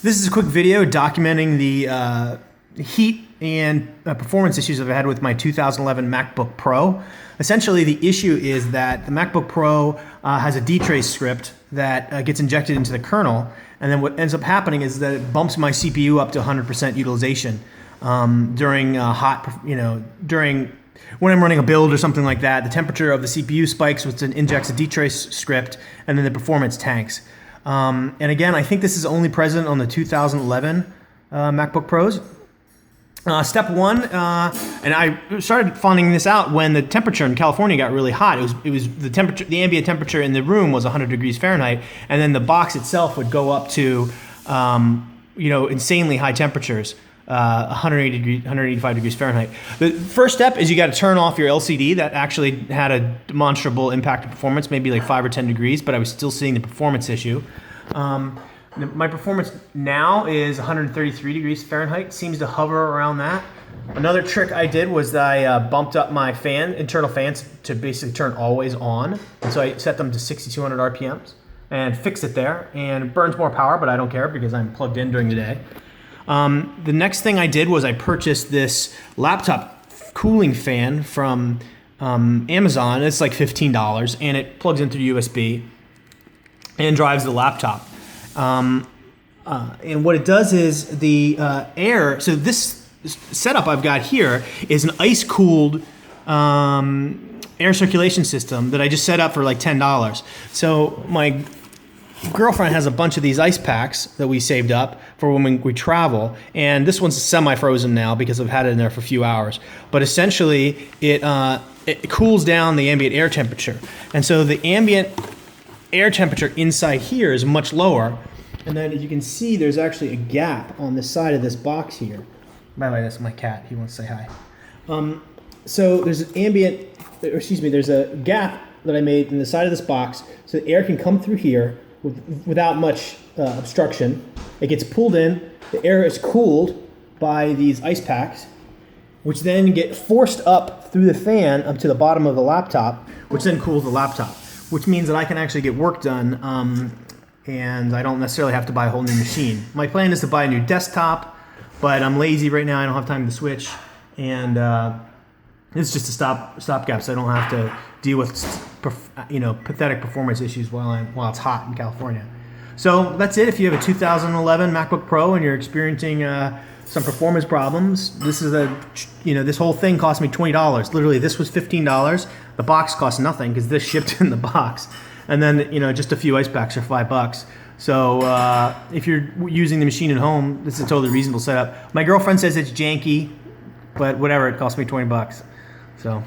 This is a quick video documenting the heat and performance issues I've had with my 2011 MacBook Pro. Essentially, the issue is that the MacBook Pro has a dtrace script that gets injected into the kernel, and then what ends up happening is that it bumps my CPU up to 100% utilization during during when I'm running a build or something like that. The temperature of the CPU spikes, which then injects a dtrace script, and then the performance tanks. And again, I think this is only present on the 2011 MacBook Pros. Step one, and I started finding this out when the temperature in California got really hot. It was the temperature, the ambient temperature in the room was 100 degrees Fahrenheit, and then the box itself would go up to, insanely high temperatures, 185 degrees Fahrenheit. The first step is you got to turn off your LCD. That actually had a demonstrable impact on performance, maybe like 5 or 10 degrees, but I was still seeing the performance issue. My performance now is 133 degrees Fahrenheit, seems to hover around that. Another trick I did was that I bumped up my internal fans to basically turn always on. And so I set them to 6,200 RPMs and fixed it there. And it burns more power, but I don't care because I'm plugged in during the day. The next thing I did was I purchased this laptop cooling fan from Amazon. It's like $15, and it plugs in through USB and drives the laptop. And what it does is the air, so this setup I've got here is an ice-cooled air circulation system that I just set up for like $10. So my girlfriend has a bunch of these ice packs that we saved up for when we travel, and this one's semi-frozen now because I've had it in there for a few hours. But essentially, it cools down the ambient air temperature, and so the ambient air temperature inside here is much lower. And then as you can see, there's actually a gap on the side of this box here. By the way, that's my cat. He wants to say hi. So there's there's a gap that I made in the side of this box so the air can come through here without much obstruction. It gets pulled in, the air is cooled by these ice packs, which then get forced up through the fan up to the bottom of the laptop, which then cools the laptop, which means that I can actually get work done and I don't necessarily have to buy a whole new machine. My plan is to buy a new desktop, but I'm lazy right now. I don't have time to switch, and it's just a stopgap, so I don't have to deal with pathetic performance issues while it's hot in California. So that's it. If you have a 2011 MacBook Pro and you're experiencing some performance problems, this is this whole thing cost me $20. Literally, this was $15. The box cost nothing because this shipped in the box. And then, just a few ice packs are $5. So if you're using the machine at home, this is a totally reasonable setup. My girlfriend says it's janky, but whatever, it cost me $20. So.